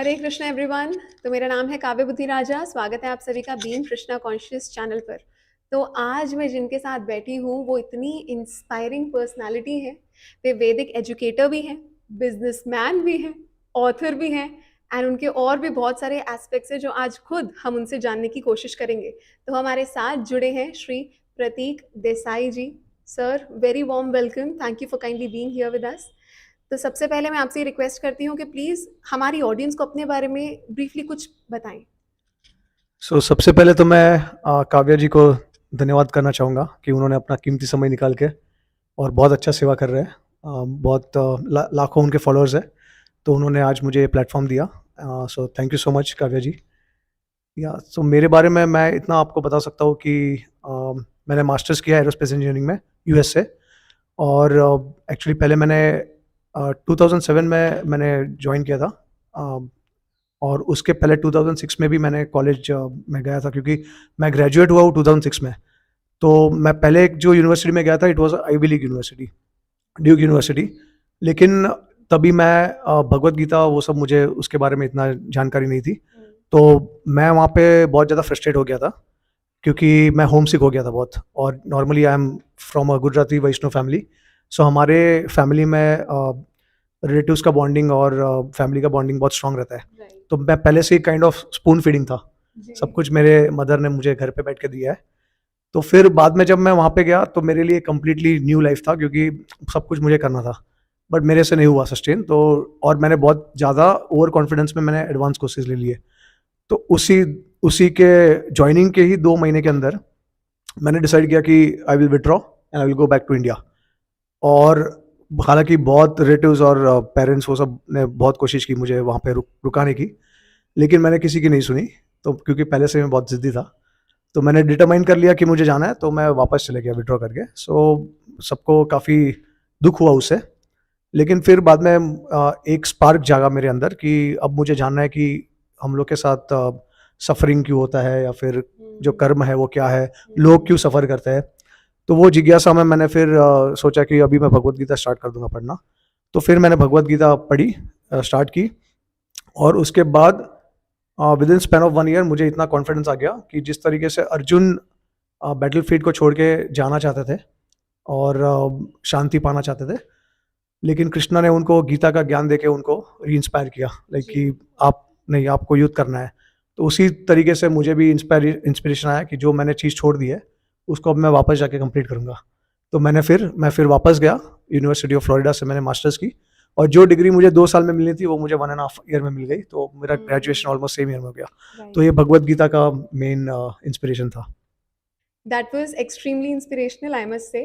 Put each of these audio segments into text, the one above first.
हरे Krishna everyone. तो मेरा नाम है काव्य बुद्धि राजा। स्वागत है आप सभी का बीइंग कृष्णा कॉन्शियस चैनल पर। तो आज मैं जिनके साथ बैठी हूँ वो इतनी इंस्पायरिंग पर्सनालिटी है। वे वैदिक एजुकेटर भी हैं, बिजनेसमैन भी हैं, ऑथर भी हैं एंड उनके और भी बहुत सारे एस्पेक्ट्स हैं जो आज खुद हम उनसे जानने की कोशिश करेंगे। तो हमारे साथ जुड़े हैं Shri Prateek Desai ji. Sir, very warm welcome. Thank you for kindly being here with us. तो सबसे पहले मैं आपसे रिक्वेस्ट करती हूँ कि प्लीज़ हमारी ऑडियंस को अपने बारे में ब्रीफली कुछ बताएं। सबसे पहले तो मैं काव्या जी को धन्यवाद करना चाहूँगा कि उन्होंने अपना कीमती समय निकाल के और बहुत अच्छा सेवा कर रहे हैं। बहुत लाखों उनके फॉलोअर्स हैं, तो उन्होंने आज मुझे ये प्लेटफॉर्म दिया। So thank you so much Kavya ji. So मेरे बारे में मैं इतना आपको बता सकता हूँ कि मैंने मास्टर्स किया एरोस्पेस इंजीनियरिंग में यूएस से। और एक्चुअली पहले मैंने 2007 में मैंने ज्वाइन किया था। और उसके पहले 2006 में भी मैंने कॉलेज में गया था, क्योंकि मैं ग्रेजुएट हुआ हूँ 2006 में। तो मैं पहले जो यूनिवर्सिटी में गया था it was Ivy League university, Duke university. लेकिन तभी मैं भगवत गीता वो सब मुझे उसके बारे में इतना जानकारी नहीं थी। तो मैं वहाँ पे बहुत ज़्यादा फ्रस्ट्रेट हो गया था, क्योंकि मैं होम सिक हो गया था बहुत। और normally I am from a Gujarati Vaishnav family. So हमारे फैमिली में रिलेटिव्स का बॉन्डिंग और फैमिली का बॉन्डिंग बहुत स्ट्रांग रहता है। तो मैं पहले से ही काइंड ऑफ स्पून फीडिंग था, सब कुछ मेरे मदर ने मुझे घर पे बैठ के दिया है। तो फिर बाद में जब मैं वहाँ पे गया तो मेरे लिए कम्प्लीटली न्यू लाइफ था, क्योंकि सब कुछ मुझे करना था, बट मेरे से नहीं हुआ सस्टेन। तो और मैंने बहुत ज़्यादा ओवर कॉन्फिडेंस में मैंने एडवांस कोर्सेज ले लिए। तो उसी उसी के ज्वाइनिंग के ही 2 महीने के अंदर मैंने डिसाइड किया कि I will withdraw and I will go back to India. और हालांकि बहुत रिलेटिव्स और पेरेंट्स वो सब ने बहुत कोशिश की मुझे वहाँ पे रुकाने की, लेकिन मैंने किसी की नहीं सुनी। तो क्योंकि पहले से मैं बहुत ज़िद्दी था, तो मैंने डिटरमाइन कर लिया कि मुझे जाना है, तो मैं वापस चले गया विड्रॉ करके। सबको काफ़ी दुख हुआ उससे। लेकिन फिर बाद में एक स्पार्क जागा मेरे अंदर कि अब मुझे जानना है कि हम लोग के साथ सफरिंग क्यों होता है, या फिर जो कर्म है वो क्या है, लोग क्यों सफ़र करते हैं। तो वो जिज्ञासा में मैंने फिर सोचा कि अभी मैं भगवत गीता स्टार्ट कर दूंगा पढ़ना। तो फिर मैंने भगवत गीता पढ़ी, स्टार्ट की। और उसके बाद with in span of 1 year मुझे इतना कॉन्फिडेंस आ गया कि जिस तरीके से अर्जुन बैटल फील्ड को छोड़ के जाना चाहते थे और शांति पाना चाहते थे, लेकिन कृष्णा ने उनको गीता का ज्ञान देके उनको री इंस्पायर किया, लाइक कि आप नहीं, आपको युद्ध करना है। तो उसी तरीके से मुझे भी इंस्पिरेशन आया कि जो मैंने चीज़ छोड़ दी है उसको अब मैं वापस जाके कंप्लीट करूँगा। तो मैं फिर वापस गया, यूनिवर्सिटी ऑफ फ्लोरिडा से मैंने मास्टर्स की। और जो डिग्री मुझे 2 साल में मिलनी थी वो मुझे 1.5 ईयर में मिल गई। तो मेरा ग्रेजुएशन ऑलमोस्ट सेम ईयर में हो गया। तो ये भगवत गीता का मेन इंस्पिरेशन था। That was extremely inspirational, I must say.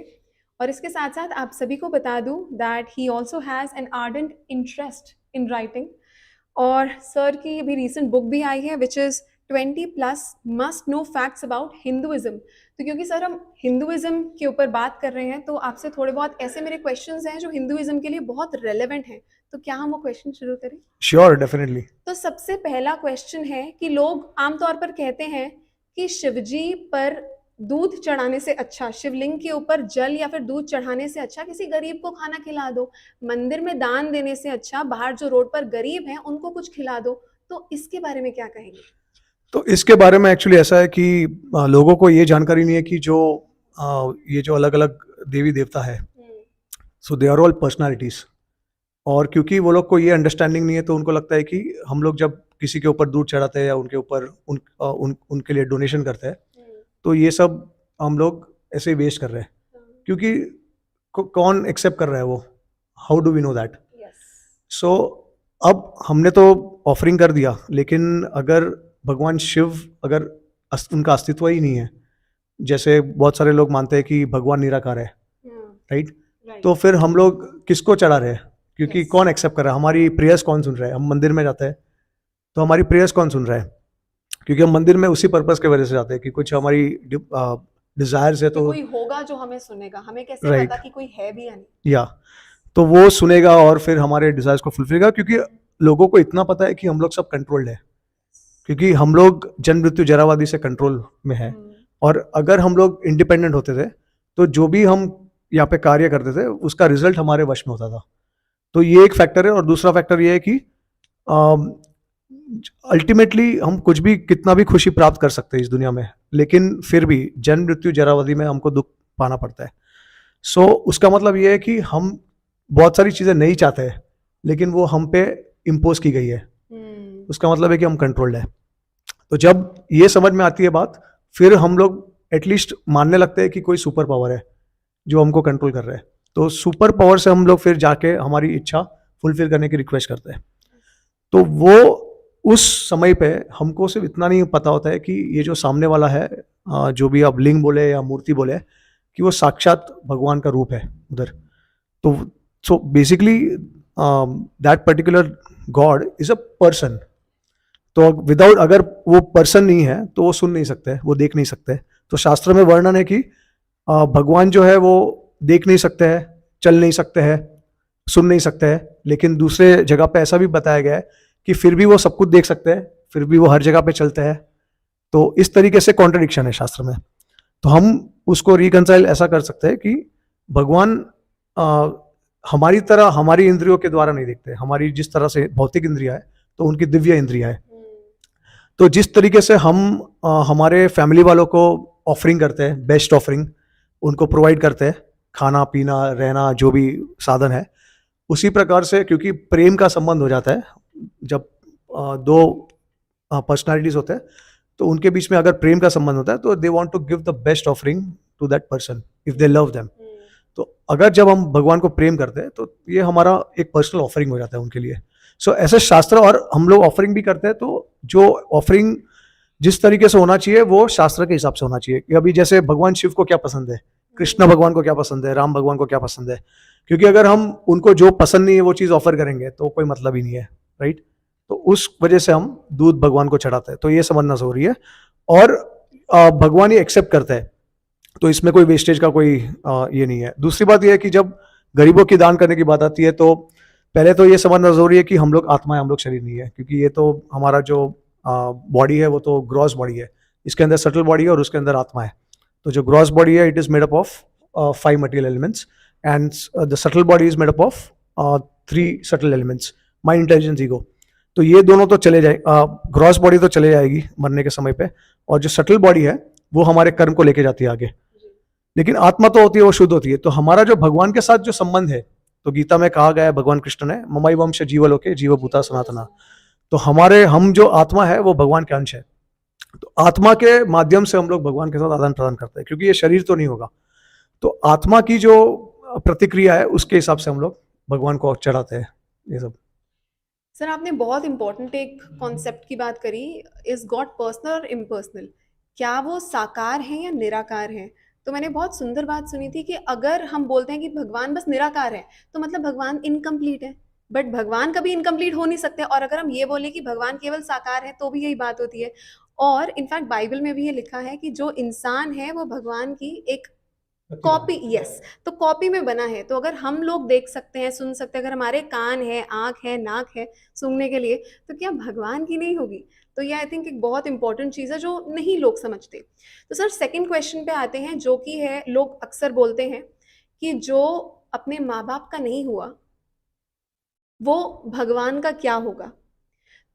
और इसके साथ साथ आप सभी को बता दूं that he also has an ardent interest in writing. और सर की अभी रिसेंट बुक भी आई है which is 20+ must know facts about Hinduism. तो क्योंकि सर हम हिंदुइज्म के ऊपर बात कर रहे हैं तो आपसे थोड़े बहुत ऐसे मेरे क्वेश्चंस हैं जो हिंदुइज्म के लिए बहुत रेलेवेंट हैं। तो क्या हम वो क्वेश्चन शुरू करें? Sure, definitely. तो सबसे पहला क्वेश्चन है कि लोग आमतौर पर कहते हैं कि शिवजी पर दूध चढ़ाने से अच्छा, शिवलिंग के ऊपर जल या फिर दूध चढ़ाने से अच्छा किसी गरीब को खाना खिला दो, मंदिर में दान देने से अच्छा बाहर जो रोड पर गरीब हैं उनको कुछ खिला दो। तो इसके बारे में क्या कहेंगे? तो इसके बारे में एक्चुअली ऐसा है कि लोगों को ये जानकारी नहीं है कि ये जो अलग अलग देवी देवता है, सो दे आर ऑल पर्सनालिटीज। और क्योंकि वो लोग को ये अंडरस्टैंडिंग नहीं है, तो उनको लगता है कि हम लोग जब किसी के ऊपर दूध चढ़ाते हैं या उनके ऊपर उनके लिए डोनेशन करते हैं, तो ये सब हम लोग ऐसे ही वेस्ट कर रहे हैं। क्योंकि कौन एक्सेप्ट कर रहा है वो, how do we know that? So अब हमने तो ऑफरिंग कर दिया, लेकिन अगर भगवान शिव अगर उनका अस्तित्व ही नहीं है, जैसे बहुत सारे लोग मानते हैं कि भगवान निराकार है, राइट? तो फिर हम लोग किसको चढ़ा रहे हैं? क्योंकि कौन एक्सेप्ट कर रहा है? हमारी प्रेयर्स कौन सुन रहा है? हम मंदिर में जाते हैं तो हमारी प्रेयर्स कौन सुन रहा है? क्योंकि हम मंदिर में उसी पर्पस की वजह से जाते हैं कि कुछ हमारी डिजायर्स है, तो कोई होगा जो हमें सुनेगा, हमें कैसे Right. पता कि कोई है भी या नहीं? या तो वो सुनेगा और फिर हमारे डिजायर्स को फुलफिल करेगा। क्योंकि लोगों को इतना पता है कि हम लोग सब कंट्रोल्ड है, क्योंकि हम लोग जन्म मृत्यु जरावादी से कंट्रोल में है। और अगर हम लोग इंडिपेंडेंट होते थे तो जो भी हम यहाँ पे कार्य करते थे उसका रिजल्ट हमारे वश में होता था। तो ये एक फैक्टर है। और दूसरा फैक्टर ये है कि अल्टीमेटली हम कुछ भी कितना भी खुशी प्राप्त कर सकते हैं इस दुनिया में, लेकिन फिर भी जन्म मृत्यु जरावधि में हमको दुख पाना पड़ता है। सो उसका मतलब ये है कि हम बहुत सारी चीज़ें नहीं चाहते हैं, लेकिन वो हम पे इम्पोज की गई है। उसका मतलब है कि हम कंट्रोल्ड है। तो जब ये समझ में आती है बात, फिर हम लोग एटलीस्ट मानने लगते हैं कि कोई सुपर पावर है जो हमको कंट्रोल कर रहा है। तो सुपर पावर से हम लोग फिर जाके हमारी इच्छा फुलफिल करने की रिक्वेस्ट करते हैं। तो वो उस समय पे हमको सिर्फ इतना नहीं पता होता है कि ये जो सामने वाला है, जो भी आप लिंग बोले या मूर्ति बोले, कि वो साक्षात भगवान का रूप है उधर। तो so basically that particular God is a person. तो विदाउट, अगर वो पर्सन नहीं है तो वो सुन नहीं सकते, वो देख नहीं सकते। तो शास्त्र में वर्णन है कि भगवान जो है वो देख नहीं सकते हैं, चल नहीं सकते हैं, सुन नहीं सकते हैं, लेकिन दूसरे जगह पे ऐसा भी बताया गया है कि फिर भी वो सब कुछ देख सकते हैं, फिर भी वो हर जगह पे चलते हैं। तो इस तरीके से कॉन्ट्रडिक्शन है शास्त्र में। तो हम उसको रिकंसाइल ऐसा कर सकते हैं कि भगवान हमारी तरह हमारी इंद्रियों के द्वारा नहीं देखते। हमारी जिस तरह से भौतिक इंद्रिया है, तो उनकी दिव्य इंद्रिया है। तो जिस तरीके से हम हमारे फैमिली वालों को ऑफरिंग करते हैं, बेस्ट ऑफरिंग उनको प्रोवाइड करते हैं, खाना पीना रहना जो भी साधन है, उसी प्रकार से, क्योंकि प्रेम का संबंध हो जाता है जब दो पर्सनालिटीज होते हैं, तो उनके बीच में अगर प्रेम का संबंध होता है तो they want to give the best offering to that person if they love them. तो अगर जब हम भगवान को प्रेम करते हैं तो ये हमारा एक पर्सनल ऑफरिंग हो जाता है उनके लिए। सो ऐसे शास्त्र, और हम लोग ऑफरिंग भी करते हैं, तो जो ऑफरिंग जिस तरीके से होना चाहिए वो शास्त्र के हिसाब से होना चाहिए। अभी जैसे भगवान शिव को क्या पसंद है, कृष्ण भगवान को क्या पसंद है, राम भगवान को क्या पसंद है, क्योंकि अगर हम उनको जो पसंद नहीं है वो चीज़ ऑफर करेंगे तो कोई मतलब ही नहीं है, राइट। तो उस वजह से हम दूध भगवान को चढ़ाते हैं। तो ये समझना जरूरी है। और भगवान ये एक्सेप्ट करते हैं, तो इसमें कोई वेस्टेज का कोई ये नहीं है। दूसरी बात यह है कि जब गरीबों की दान करने की बात आती है, तो पहले तो ये समझना जरूरी है कि हम लोग आत्मा है, हम लोग शरीर नहीं है। क्योंकि ये तो हमारा जो बॉडी है वो तो ग्रॉस बॉडी है, इसके अंदर सटल बॉडी है और उसके अंदर आत्मा है। तो जो ग्रॉस बॉडी है it is made up of 5 material elements, and the subtle body is made up of 3 subtle elements, mind, intelligence, ego. तो ये दोनों तो चले जाए, ग्रॉस बॉडी तो चले जाएगी मरने के समय पे, और जो सटल बॉडी है वो हमारे कर्म को लेके जाती है आगे। लेकिन आत्मा तो होती है, वो शुद्ध होती है। तो हमारा जो भगवान के साथ जो संबंध है, तो गीता में कहा गया है भगवान कृष्ण ने, ममई वंश जीवलोके जीवभूता सनातना। तो हम जो आत्मा है वो भगवान के अंश है। तो आत्मा के माध्यम से हम लोग भगवान के साथ आदान प्रदान करते हैं, क्योंकि ये शरीर तो नहीं होगा। तो आत्मा की जो प्रतिक्रिया है उसके हिसाब से हम लोग भगवान को चढ़ाते हैं ये सब। सर, आपने बहुत इंपॉर्टेंट एक कॉन्सेप्ट की बात करी, इज गॉड पर्सनल और इम्पर्सनल? क्या वो साकार हैं या निराकार हैं? तो मैंने बहुत सुंदर बात सुनी थी कि अगर हम बोलते हैं कि भगवान बस निराकार है, तो मतलब भगवान इनकम्प्लीट है। बट भगवान कभी इनकम्प्लीट हो नहीं सकते। और अगर हम ये बोले कि भगवान केवल साकार है, तो भी यही बात होती है। और इनफैक्ट बाइबल में भी ये लिखा है कि जो इंसान है वो भगवान की एक कॉपी, यस, तो कॉपी में बना है। तो अगर हम लोग देख सकते हैं, सुन सकते हैं, अगर हमारे कान है, आंख है, नाक है सुनने के लिए, तो क्या भगवान की नहीं होगी? तो ये आई थिंक एक बहुत इंपॉर्टेंट चीज़ है जो नहीं लोग समझते। तो सर, सेकंड क्वेश्चन पे आते हैं, जो कि है, लोग अक्सर बोलते हैं कि जो अपने माँ बाप का नहीं हुआ वो भगवान का क्या होगा।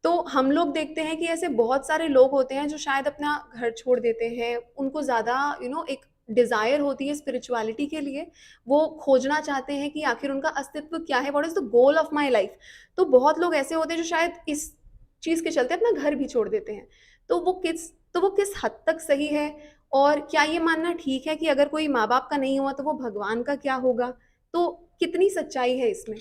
तो हम लोग देखते हैं कि ऐसे बहुत सारे लोग होते हैं जो शायद अपना घर छोड़ देते हैं, उनको ज़्यादा एक डिज़ायर होती है स्पिरिचुअलिटी के लिए, वो खोजना चाहते हैं कि आखिर उनका अस्तित्व क्या है, what is the goal of my life. तो बहुत लोग ऐसे होते हैं जो शायद इस चीज़ के चलते अपना घर भी छोड़ देते हैं। तो वो किस हद तक सही है, और क्या ये मानना ठीक है कि अगर कोई माँ बाप का नहीं हुआ तो वो भगवान का क्या होगा? तो कितनी सच्चाई है इसमें?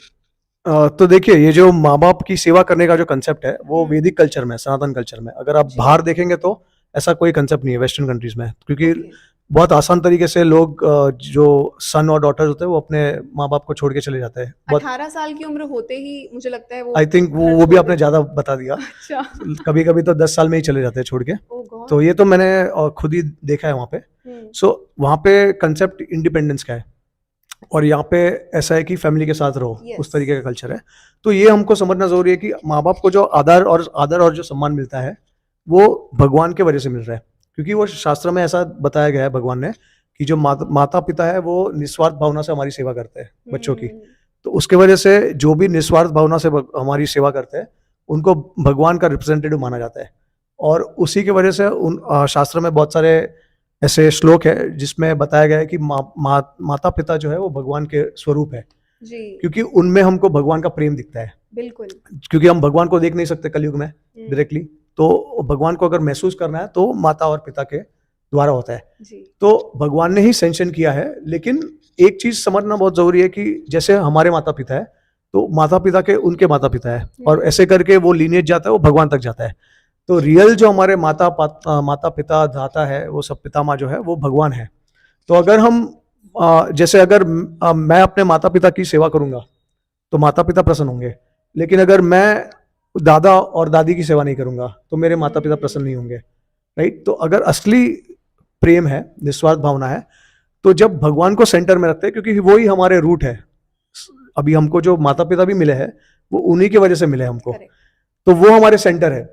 तो देखिए, ये जो माँ बाप की सेवा करने का जो कंसेप्ट है वो वैदिक कल्चर में, सनातन कल्चर में, अगर आप बाहर देखेंगे तो ऐसा कोई कंसेप्ट नहीं है वेस्टर्न कंट्रीज में। क्योंकि बहुत आसान तरीके से लोग जो सन और डॉटर्स होते हैं वो अपने माँ बाप को छोड़ के चले जाते हैं। 18 साल की उम्र होते ही मुझे लगता है वो, आई थिंक वो भी आपने ज्यादा बता दिया। अच्छा। कभी कभी तो 10 साल में ही चले जाते हैं छोड़ के। Oh God. तो ये तो मैंने खुद ही देखा है वहाँ पे। सो वहाँ पे कंसेप्ट इंडिपेंडेंस का है, और यहाँ पे ऐसा है कि फैमिली के साथ रहो, उस तरीके का कल्चर है। तो ये हमको समझना जरूरी है कि माँ बाप को जो आदर और जो सम्मान मिलता है वो भगवान के वजह से मिल रहा है। क्योंकि वो शास्त्र में ऐसा बताया गया है भगवान ने कि जो माता पिता है वो निस्वार्थ भावना से हमारी सेवा करते हैं बच्चों की। तो उसके वजह से जो भी निस्वार्थ भावना से हमारी सेवा करते हैं उनको भगवान का रिप्रेजेंटेटिव माना जाता है। और उसी की वजह से शास्त्र में बहुत सारे ऐसे श्लोक है जिसमें बताया गया है कि माता पिता जो है वो भगवान के स्वरूप है, जी क्योंकि उनमें हमको भगवान का प्रेम दिखता है। बिल्कुल। क्योंकि हम भगवान को देख नहीं सकते कलयुग में डायरेक्टली, तो भगवान को अगर महसूस करना है तो माता और पिता के द्वारा होता है। जी तो भगवान ने ही सेंशन किया है, लेकिन एक चीज समझना बहुत जरूरी है कि जैसे हमारे माता पिता है तो माता पिता के उनके माता पिता है, और ऐसे करके वो लीनिएज जाता है, वो भगवान तक जाता है। तो रियल जो हमारे माता पिता दाता है, वो सब पितामह जो है वो भगवान है। तो अगर हम जैसे अगर मैं अपने माता पिता की सेवा करूंगा तो माता पिता प्रसन्न होंगे, लेकिन अगर मैं दादा और दादी की सेवा नहीं करूंगा तो मेरे माता पिता प्रसन्न नहीं होंगे, राइट। तो अगर असली प्रेम है, निस्वार्थ भावना है, तो जब भगवान को सेंटर में रखते हैं, क्योंकि वो ही हमारे रूट है। अभी हमको जो माता पिता भी मिले हैं वो उन्हीं की वजह से मिले हमको, तो वो हमारे सेंटर है।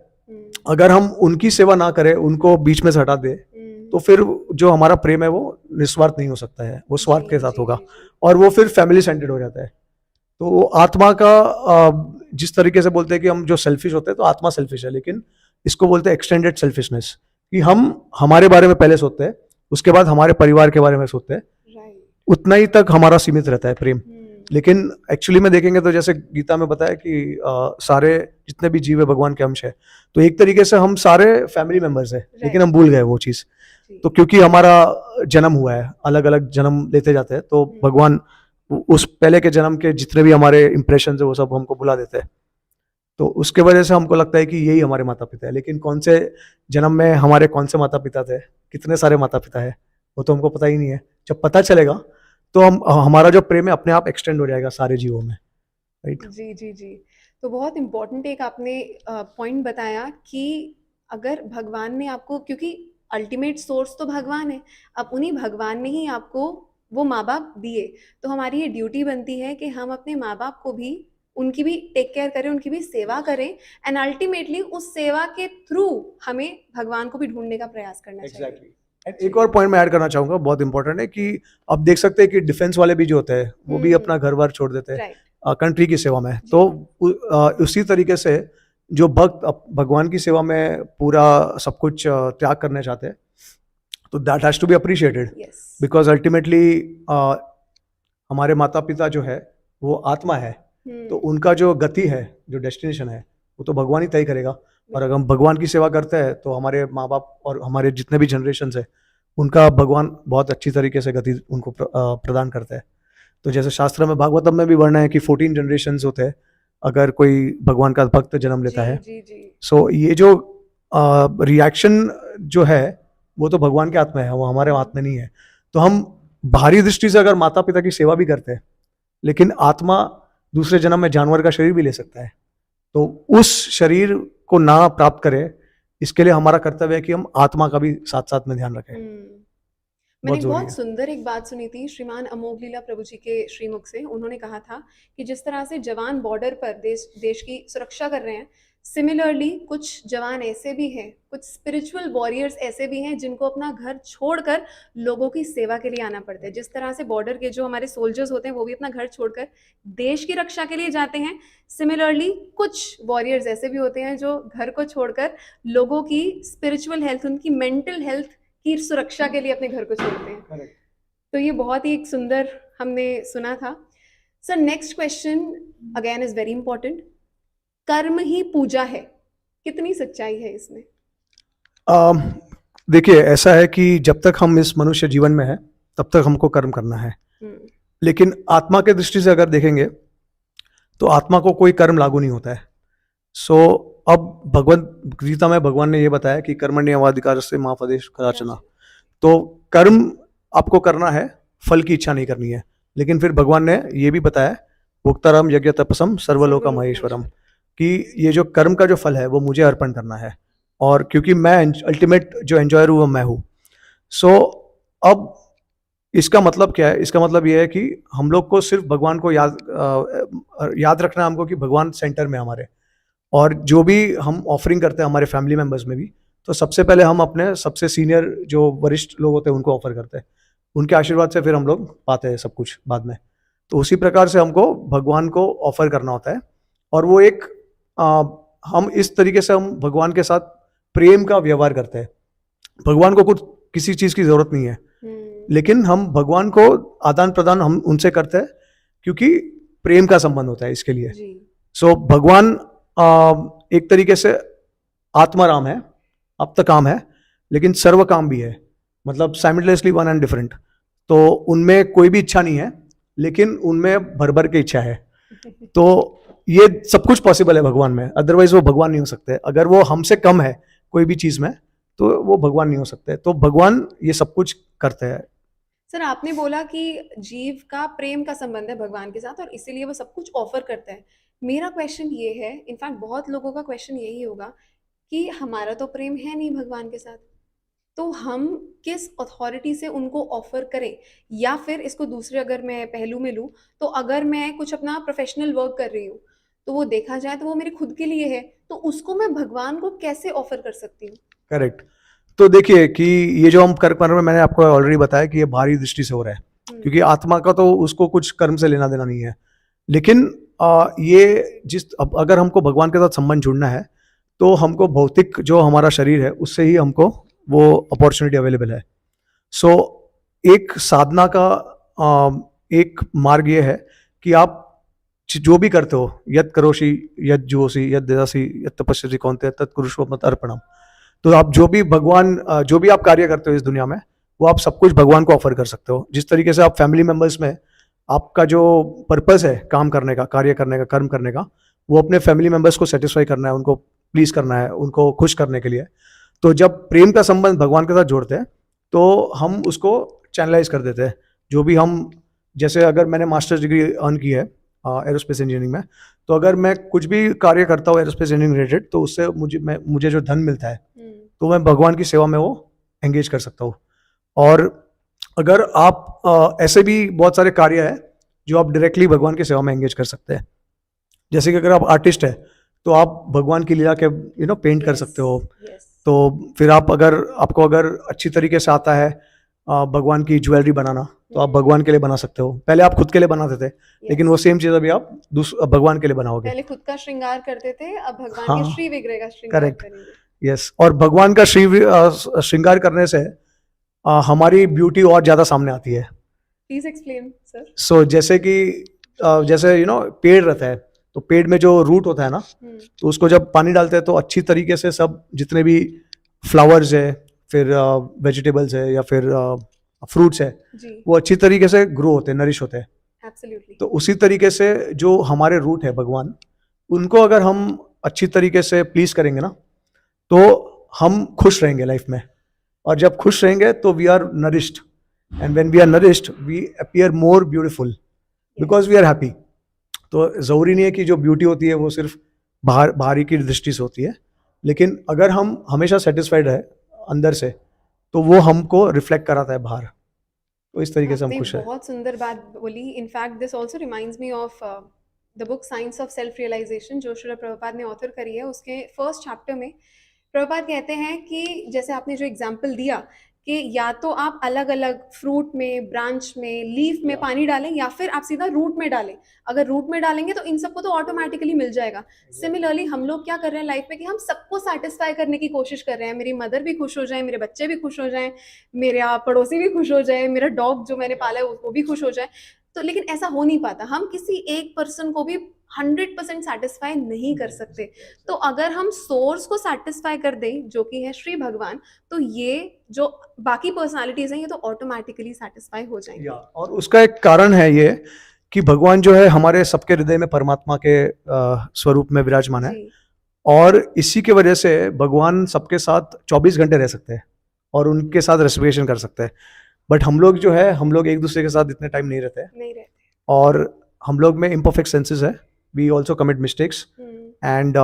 अगर हम उनकी सेवा ना करें, उनको बीच में से हटा दे, तो फिर जो हमारा प्रेम है वो निस्वार्थ नहीं हो सकता है, वो स्वार्थ के साथ होगा, और वो फिर फैमिली सेंटर्ड हो जाता है। तो वो आत्मा का जिस तरीके से बोलते हैं कि हम जो सेल्फिश होते हैं, तो आत्मा सेल्फिश है, लेकिन इसको बोलते हैं एक्सटेंडेड सेल्फिशनेस, कि हम हमारे बारे में पहले सोचते हैं, उसके बाद हमारे परिवार के बारे में सोचते हैं, उतना ही तक हमारा सीमित रहता है प्रेम। लेकिन एक्चुअली में देखेंगे तो जैसे गीता में बताया कि सारे जितने भी जीव है भगवान के अंश है, तो एक तरीके से हम सारे फैमिली मेंबर्स हैं, लेकिन हम भूल गए वो चीज। तो क्योंकि हमारा जन्म हुआ है, अलग अलग जन्म लेते जाते हैं, तो भगवान उस पहले के जन्म के जितने भी हमारे इंप्रेशन है वो सब हमको भुला देते हैं। तो उसके वजह से हमको लगता है कि यही हमारे माता पिता है, लेकिन कौन से जन्म में हमारे कौन से माता पिता थे, कितने सारे माता पिता है, वो तो हमको पता ही नहीं है। जब पता चलेगा तो हमारा जो प्रेम है अपने आप एक्सटेंड हो जाएगा सारे जीवों में, राइट। जी जी जी। तो बहुत इम्पोर्टेंट एक आपने पॉइंट बताया कि अगर भगवान ने आपको, क्योंकि अल्टीमेट सोर्स तो भगवान है, अब उन्हीं भगवान ने ही आपको वो माँ बाप दिए, तो हमारी ये ड्यूटी बनती है कि हम अपने माँ बाप को भी, उनकी भी टेक केयर करें, उनकी भी सेवा करें, एंड अल्टीमेटली उस सेवा के थ्रू हमें भगवान को भी ढूंढने का प्रयास करना चाहिए। एक और पॉइंट मैं ऐड करना चाहूंगा, बहुत इंपॉर्टेंट है, कि अब देख सकते हैं कि डिफेंस वाले भी जो होते हैं वो भी अपना घर बार छोड़ देते हैं कंट्री की सेवा में। तो उसी तरीके से जो भक्त भगवान की सेवा में पूरा सब कुछ त्याग करना चाहते हैं, तो that has to be appreciated, because ultimately हमारे माता पिता जो है वो आत्मा है, तो उनका जो गति है, जो डेस्टिनेशन है, वो तो भगवान ही तय करेगा। और अगर हम भगवान की सेवा करते हैं तो हमारे माँ बाप और हमारे जितने भी जनरेशन है उनका भगवान बहुत अच्छी तरीके से गति उनको प्रदान करता है। तो जैसे शास्त्र में, भागवतम में भी वर्णन है कि 14 जनरेशन होते हैं अगर कोई भगवान का भक्त जन्म लेता है। सो ये जो रिएक्शन जो है वो तो भगवान के हाथ में है, वो हमारे हाथ में नहीं है। तो हम बाहरी दृष्टि से अगर माता पिता की सेवा भी करते हैं, लेकिन आत्मा दूसरे जन्म में जानवर का शरीर भी ले सकता है, तो उस शरीर को ना प्राप्त करे, इसके लिए हमारा कर्तव्य है कि हम आत्मा का भी साथ साथ में ध्यान रखें। मैंने बहुत सुंदर एक बात सुनी थी श्रीमान अमोघ लीला प्रभु जी के श्रीमुख से। उन्होंने कहा था कि जिस तरह से जवान बॉर्डर पर देश की सुरक्षा कर रहे हैं, सिमिलरली कुछ जवान ऐसे भी हैं, कुछ स्पिरिचुअल वॉरियर्स ऐसे भी हैं जिनको अपना घर छोड़कर लोगों की सेवा के लिए आना पड़ता है। जिस तरह से बॉर्डर के जो हमारे सोल्जर्स होते हैं वो भी अपना घर छोड़कर देश की रक्षा के लिए जाते हैं, सिमिलरली कुछ वॉरियर्स ऐसे भी होते हैं जो घर को छोड़कर लोगों की स्पिरिचुअल हेल्थ, उनकी मेंटल हेल्थ की सुरक्षा के लिए अपने घर को छोड़ते हैं। Correct. तो ये बहुत ही एक सुंदर हमने सुना था। Sir next question again is very important. कर्म ही पूजा है, कितनी सच्चाई है इसमें? देखिए, ऐसा है कि जब तक हम इस मनुष्य जीवन में है तब तक हमको कर्म करना है, लेकिन आत्मा के दृष्टि से अगर देखेंगे तो आत्मा को कोई कर्म लागू नहीं होता है। सो अब भगवत गीता में भगवान ने ये बताया कि कर्मण्येवाधिकार से मा फलेषु कदाचन। तो कर्म आपको करना है, फल की इच्छा नहीं करनी है। लेकिन फिर भगवान ने ये भी बताया, भोक्तारम यज्ञ तपसम सर्वलोका महेश्वरम, कि ये जो कर्म का जो फल है वो मुझे अर्पण करना है, और क्योंकि मैं अल्टीमेट जो एंजॉयर हूँ वो मैं हूँ। सो अब इसका मतलब क्या है? इसका मतलब ये है कि हम लोग को सिर्फ भगवान को याद रखना है हमको, कि भगवान सेंटर में हमारे, और जो भी हम ऑफरिंग करते हैं हमारे फैमिली मेंबर्स में भी, तो सबसे पहले हम अपने सबसे सीनियर जो वरिष्ठ लोग होते हैं उनको ऑफर करते हैं, उनके आशीर्वाद से फिर हम लोग पाते हैं सब कुछ बाद में। तो उसी प्रकार से हमको भगवान को ऑफर करना होता है, और वो एक हम इस तरीके से हम भगवान के साथ प्रेम का व्यवहार करते हैं। भगवान को कुछ किसी चीज की जरूरत नहीं है, लेकिन हम भगवान को आदान प्रदान हम उनसे करते हैं क्योंकि प्रेम का संबंध होता है इसके लिए। जी सो भगवान एक तरीके से आत्माराम है, अब तक काम है, लेकिन सर्व काम भी है, मतलब साइमल्टेनियसली वन एंड डिफरेंट। तो उनमें कोई भी इच्छा नहीं है, लेकिन उनमें भर भर के इच्छा है। तो ये सब कुछ पॉसिबल है भगवान में, अदरवाइज वो भगवान नहीं हो सकते। अगर वो हमसे कम है कोई भी चीज में तो वो भगवान नहीं हो सकते। तो भगवान ये सब कुछ करते हैं। सर, आपने बोला कि जीव का प्रेम का संबंध है भगवान के साथ और इसीलिए वो सब कुछ ऑफर करता है। मेरा क्वेश्चन ये है, इनफैक्ट बहुत लोगों का क्वेश्चन यही होगा कि हमारा तो प्रेम है नहीं भगवान के साथ, तो हम किस अथॉरिटी से उनको ऑफर करें? या फिर इसको दूसरे अगर मैं पहलू में लूँ, तो अगर मैं कुछ अपना प्रोफेशनल वर्क कर रही हूँ, तो वो देखा जाए तो वो मेरे खुद के लिए है, तो उसको मैं भगवान को कैसे ऑफर कर सकती हूँ? करेक्ट। तो देखिए कि ये जो हम कर रहे हैं, मैंने आपको ऑलरेडी बताया कि ये बाहरी दृष्टि से हो रहा है, क्योंकि आत्मा का तो उसको कुछ कर्म से लेना देना नहीं है। लेकिन ये अगर हमको भगवान के साथ संबंध जुड़ना है तो हमको भौतिक जो हमारा शरीर है उससे ही हमको वो अपॉर्चुनिटी अवेलेबल है। सो एक साधना का एक मार्ग ये है कि आप जो भी करते हो, यद करोषि यद जुहोषि यद ददासि यद तपस्यसि कौन्तेय तत् कुरुष्व मत अर्पणम। तो आप जो भी आप कार्य करते हो इस दुनिया में, वो आप सब कुछ भगवान को ऑफर कर सकते हो। जिस तरीके से आप फैमिली मेंबर्स में आपका जो पर्पस है काम करने का, कार्य करने का, कर्म करने का, वो अपने फैमिली मेंबर्स को सेटिस्फाई करना है, उनको प्लीज करना है, उनको खुश करने के लिए। तो जब प्रेम का संबंध भगवान के साथ जोड़ते हैं तो हम उसको चैनलाइज कर देते हैं। जो भी हम, जैसे अगर मैंने मास्टर्स डिग्री अर्न की है एरोस्पेस इंजीनियरिंग में, तो अगर मैं कुछ भी कार्य करता हूँ एरोस्पेस इंजीनियरिंग रिलेटेड, तो उससे मुझे जो धन मिलता है तो मैं भगवान की सेवा में वो एंगेज कर सकता हूँ। और अगर आप ऐसे भी बहुत सारे कार्य है जो आप डायरेक्टली भगवान की सेवा में एंगेज कर सकते हैं। जैसे कि अगर आप आर्टिस्ट है तो आप भगवान की लीला के पेंट कर सकते हो। तो फिर आपको अगर अच्छी तरीके से आता है भगवान की ज्वेलरी बनाना, तो आप भगवान के लिए बना सकते हो। पहले आप खुद के लिए बनाते थे, लेकिन वो सेम चीज अभी आप भगवान के लिए बनाओगे। पहले खुद का श्रृंगार करते थे, अब भगवान हाँ, के श्री विग्रह का श्रृंगार करेक्ट, करेंगे। यस। और भगवान का श्रृंगार करने से हमारी ब्यूटी और ज्यादा सामने आती है। Please explain sir. सो जैसे कि जैसे पेड़ रहता है, तो पेड़ में जो रूट होता है ना, तो उसको जब पानी डालते हैं तो अच्छी तरीके से सब जितने भी फ्लावर्स है, फिर वेजिटेबल्स है या फिर फ्रूट्स है, वो अच्छी तरीके से ग्रो होते हैं, नरिश होते हैं। Absolutely. तो उसी तरीके से जो हमारे रूट है भगवान, उनको अगर हम अच्छी तरीके से प्लीज करेंगे ना, तो हम खुश रहेंगे लाइफ में। और जब खुश रहेंगे तो we are nourished, and when we are nourished we appear more beautiful because we are happy. तो जरूरी नहीं है कि जो ब्यूटी होती है वो सिर्फ बाहरी की दृष्टि से होती है, लेकिन अगर हम हमेशा सेटिस्फाइड रहे अंदर से, तो वो हमको रिफ्लेक्ट कराता है बाहर। तो इस तरीके से हम खुश हैं। बहुत सुंदर बात बोली। In fact this also reminds me of the book science of self realisation, जो श्रील प्रभुपाद ने ऑथर करी है। उसके फर्स्ट चैप्टर में प्रभुपाद कहते हैं कि जैसे आपने जो एग्जांपल दिया कि या तो आप अलग अलग फ्रूट में, ब्रांच में, लीफ में पानी डालें, या फिर आप सीधा रूट में डालें। अगर रूट में डालेंगे तो इन सबको तो ऑटोमेटिकली मिल जाएगा। सिमिलरली हम लोग क्या कर रहे हैं लाइफ में कि हम सबको सेटिस्फाई करने की कोशिश कर रहे हैं। मेरी मदर भी खुश हो जाए, मेरे बच्चे भी खुश हो जाएं, मेरा पड़ोसी भी खुश हो जाए, मेरा डॉग जो मैंने पाला है वो भी खुश हो जाए। तो लेकिन ऐसा हो नहीं पाता, हम किसी एक पर्सन को भी 100% सेटिस्फाई नहीं कर सकते। तो अगर हम सोर्स को सेटिस्फाई कर दें, जो कि है श्री भगवान, तो ये जो बाकी पर्सनालिटीज हैं ये तो ऑटोमेटिकली सेटिस्फाई हो जाएंगे। और उसका एक कारण है ये कि भगवान जो है हमारे सबके हृदय में परमात्मा के स्वरूप में विराजमान है, और इसी के वजह से भगवान सबके साथ 24 घंटे रह सकते हैं और उनके साथ रेस्पिरेशन कर सकते हैं। बट हम लोग जो है, हम लोग एक दूसरे के साथ इतने टाइम नहीं रहते, और हम लोग में इम्परफेक्ट सेंसेस है, we also commit mistakes, and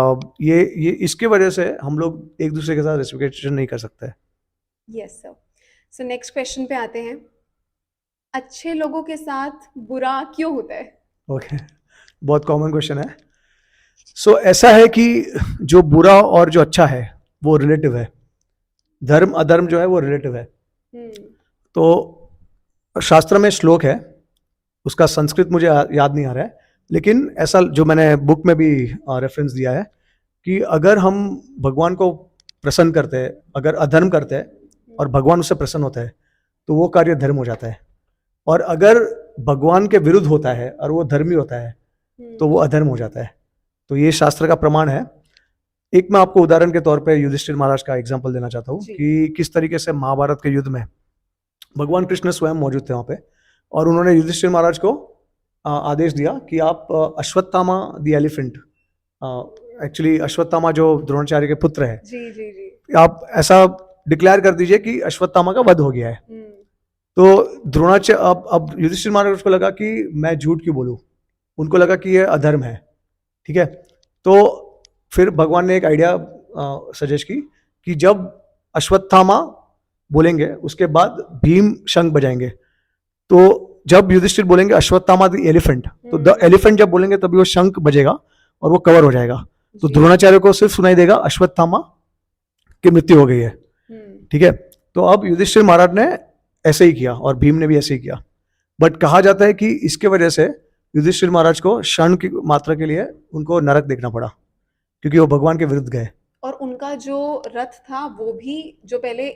ये इसके वजह से हम लोग एक दूसरे के साथ रेस्पिरेशन नहीं कर सकते। Yes sir. So next question पे आते हैं। अच्छे लोगों के साथ बुरा क्यों होता है? ओके, बहुत कॉमन क्वेश्चन है। सो ऐसा है कि जो बुरा और जो अच्छा है वो रिलेटिव है। धर्म अधर्म जो है वो रिलेटिव है। तो शास्त्र में श्लोक है, उसका संस्कृत मुझे याद नहीं आ रहा है, लेकिन ऐसा जो मैंने बुक में भी रेफरेंस दिया है कि अगर हम भगवान को प्रसन्न करते हैं, अगर अधर्म करते हैं और भगवान उससे प्रसन्न होता है तो वो कार्य धर्म हो जाता है, और अगर भगवान के विरुद्ध होता है और वो धर्मी होता है तो वो अधर्म हो जाता है। तो ये शास्त्र का प्रमाण है। एक मैं आपको उदाहरण के तौर पे युधिष्ठिर महाराज का एग्जाम्पल देना चाहता हूँ जी। कि किस तरीके से महाभारत के युद्ध में भगवान कृष्ण स्वयं मौजूद थे वहां पे, और उन्होंने युधिष्ठिर महाराज को आदेश दिया कि आप Ashwatthama the elephant, actually Ashwatthama जो द्रोणाचार्य के पुत्र है, जी जी जी। आप ऐसा डिक्लेयर कर दीजिए कि अश्वत्थामा का वध हो गया है। तो द्रोणाचार्य, अब युधिष्ठिर महाराज को लगा कि मैं झूठ क्यों बोलूं, उनको लगा कि ये अधर्म है, ठीक है। तो फिर भगवान ने एक आइडिया सजेस्ट की कि जब अश्वत्थामा बोलेंगे उसके बाद भीम शंख बजाएंगे, तो जब युधिष्ठिर बोलेंगे अश्वत्थामा द एलिफेंट, तो द एलिफेंट जब बोलेंगे तभी वो शंख बजेगा और वो कवर हो जाएगा। तो जी। द्रोणाचार्य को सिर्फ सुनाई देगा अश्वत्थामा की मृत्यु हो गई है, ठीक है। तो अब युधिष्ठिर महाराज ने ऐसे ही किया और भीम ने भी ऐसे ही किया, बट कहा जाता है कि इसके वजह से युधिष्ठिर महाराज को क्षण की मात्रा के लिए उनको नरक देखना पड़ा, क्योंकि वो भगवान के विरुद्ध गए। और उनका जो रथ था वो भी जो पहले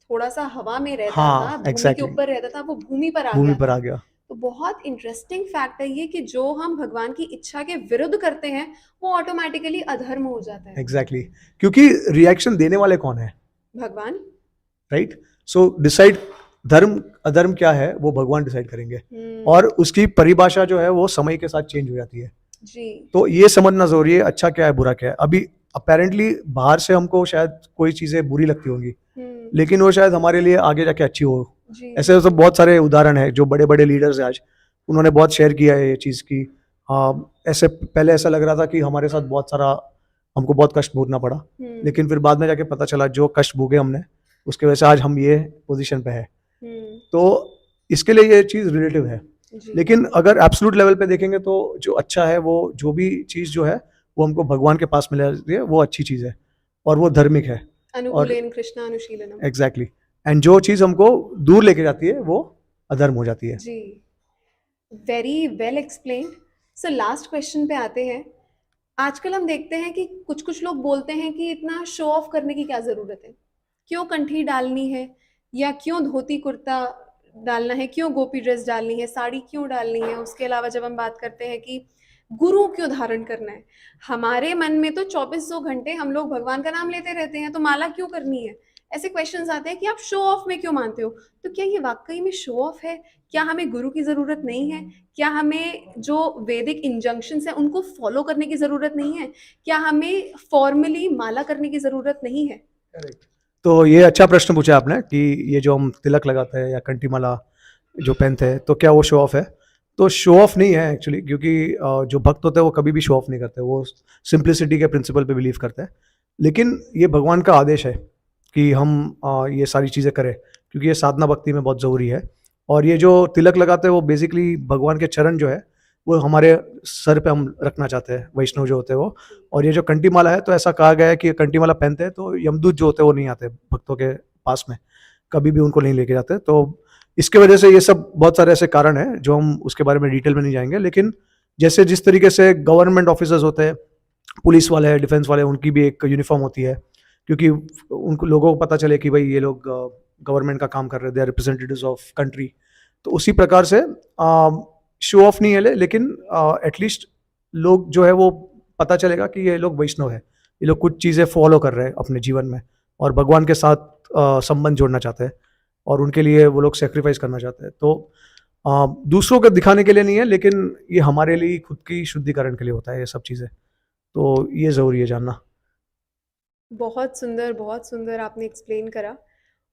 थोड़ा सा हवा में रहता था, हाँ, भूमि के एग्जैक्टली, ऊपर रहता था, वो भूमि पर आ भूमि गया पर था। आ गया, तो बहुत इंटरेस्टिंग फैक्ट है ये कि जो हम भगवान की इच्छा के विरुद्ध करते हैं वो ऑटोमेटिकली अधर्म हो जाता है। एग्जैक्टली, क्योंकि रिएक्शन देने वाले कौन है, भगवान। राइट। सो डिसाइड धर्म अधर्म क्या है वो भगवान डिसाइड करेंगे, और उसकी परिभाषा जो है वो समय के साथ चेंज हो जाती है। जी। तो ये समझना जरूरी है अच्छा क्या है बुरा क्या है। अभी अपेरेंटली बाहर से हमको शायद कोई चीजें बुरी लगती होंगी, लेकिन वो शायद हमारे लिए आगे जाके अच्छी हो। जी। ऐसे तो बहुत सारे उदाहरण है जो बड़े बड़े लीडर्स हैं आज, उन्होंने बहुत शेयर किया है ये चीज़ की। ऐसे पहले ऐसा लग रहा था कि हमारे साथ बहुत सारा हमको बहुत कष्ट भोगना पड़ा, लेकिन फिर बाद में जाके पता चला जो कष्ट भोगे हमने उसके वजह से आज हम ये पोजीशन पे है। तो इसके लिए ये चीज़ रिलेटिव है, जी। लेकिन अगर एब्सोल्यूट लेवल पे देखेंगे तो जो अच्छा है वो जो भी चीज़ जो है वो हमको भगवान के पास मिल जाती है वो अच्छी चीज़ है और वो धार्मिक है। और अनुकूलेन कृष्णानुशीलनम। एग्जैक्टली, एंड जो चीज़ हमको दूर लेके जाती है वो अधर्म हो जाती है। जी। Very well explained. So last question पे आते हैं। आजकल हम देखते हैं कि कुछ कुछ लोग बोलते हैं कि इतना शो ऑफ करने की क्या ज़रूरत है, क्यों कंठी डालनी है, या क्यों धोती कुर्ता डालना है, क्यों गोपी ड्रेस डालनी है, साड़ी क्यों डालनी है। उसके अलावा जब हम बात करते हैं कि गुरु क्यों धारण करना है, हमारे मन में तो 2400 घंटे हम लोग भगवान का नाम लेते रहते हैं, तो माला क्यों करनी है। ऐसे क्वेश्चंस आते हैं कि आप शो ऑफ में क्यों मानते हो। तो क्या ये वाकई में शो ऑफ है? क्या हमें गुरु की ज़रूरत नहीं है? क्या हमें जो वैदिक इंजंक्शंस हैं उनको फॉलो करने की ज़रूरत नहीं है? क्या हमें फॉर्मली माला करने की ज़रूरत नहीं है? करेक्ट। तो ये अच्छा प्रश्न पूछा आपने कि ये जो हम तिलक लगाते हैं या कंठी माला जो पहनते हैं तो क्या वो शो ऑफ है। तो शो ऑफ नहीं है एक्चुअली, क्योंकि जो भक्त होते हैं वो कभी भी शो ऑफ नहीं करते, वो सिंप्लिसिटी के प्रिंसिपल पे बिलीव करते हैं। लेकिन ये भगवान का आदेश है कि हम ये सारी चीज़ें करें, क्योंकि ये साधना भक्ति में बहुत ज़रूरी है। और ये जो तिलक लगाते हैं वो बेसिकली भगवान के चरण जो है वो हमारे सर पे हम रखना चाहते हैं, वैष्णव जो होते हैं वो। और ये जो कंठी माला है तो ऐसा कहा गया है कि कंठी माला पहनते हैं तो यमदूत जो होते हैं वो नहीं आते भक्तों के पास में, कभी भी उनको नहीं लेके जाते। तो इसके वजह से ये सब बहुत सारे ऐसे कारण हैं जो हम उसके बारे में डिटेल में नहीं जाएंगे। लेकिन जैसे जिस तरीके से गवर्नमेंट ऑफिसर्स होते हैं, पुलिस वाले हैं, डिफेंस वाले, उनकी भी एक यूनिफॉर्म होती है, क्योंकि उनको लोगों को पता चले कि भाई ये लोग गवर्नमेंट का काम कर रहे हैं, they are representatives of country. तो उसी प्रकार से शो ऑफ नहीं है, लेकिन एटलीस्ट लोग जो है वो पता चलेगा कि ये लोग वैष्णव है, ये लोग कुछ चीज़ें फॉलो कर रहे हैं अपने जीवन में और भगवान के साथ संबंध जोड़ना चाहते हैं और उनके लिए वो लोग सेक्रीफाइस करना चाहते हैं। तो दूसरों को दिखाने के लिए नहीं है, लेकिन ये हमारे लिए खुद की शुद्धिकरण के लिए होता है ये सब चीज़ें। तो ये ज़रूरी है जानना। बहुत सुंदर आपने एक्सप्लेन करा।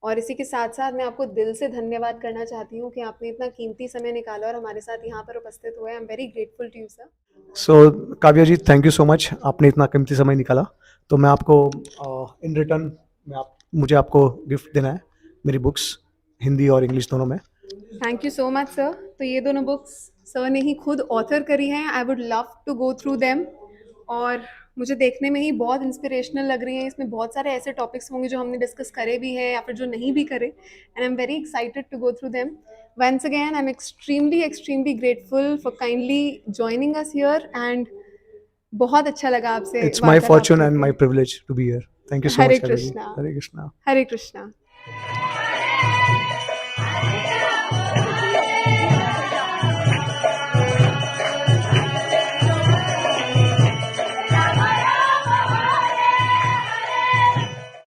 और इसी के साथ साथ मैं आपको दिल से धन्यवाद करना चाहती हूँ कि आपने इतना कीमती समय निकाला और हमारे साथ यहाँ पर उपस्थित हुए। I am very grateful to you sir. So Kavya ji, thank you so much, आपने इतना कीमती समय निकाला। तो मैं आपको इन रिटर्न मुझे आपको गिफ्ट देना है, मेरी बुक्स हिंदी और इंग्लिश दोनों में। Thank you so much sir. तो ये दोनों बुक्स सर ने ही खुद ऑथर करी हैं। I would love to go through them, और मुझे देखने में ही बहुत इंस्पिरेशनल लग रही हैं। इसमें बहुत सारे ऐसे टॉपिक्स होंगे जो हमने डिस्कस करे भी हैं या फिर जो नहीं भी करे, and I am very excited to go through them. Once again I am extremely grateful for kindly joining us here, and बहुत अच्छा लगा आपसे It's my वार्तालाप fortune and my करके। privilege to be here. Thank you so Hare much, Kavya ji. Krishna, Hare Krishna. Hare Krishna.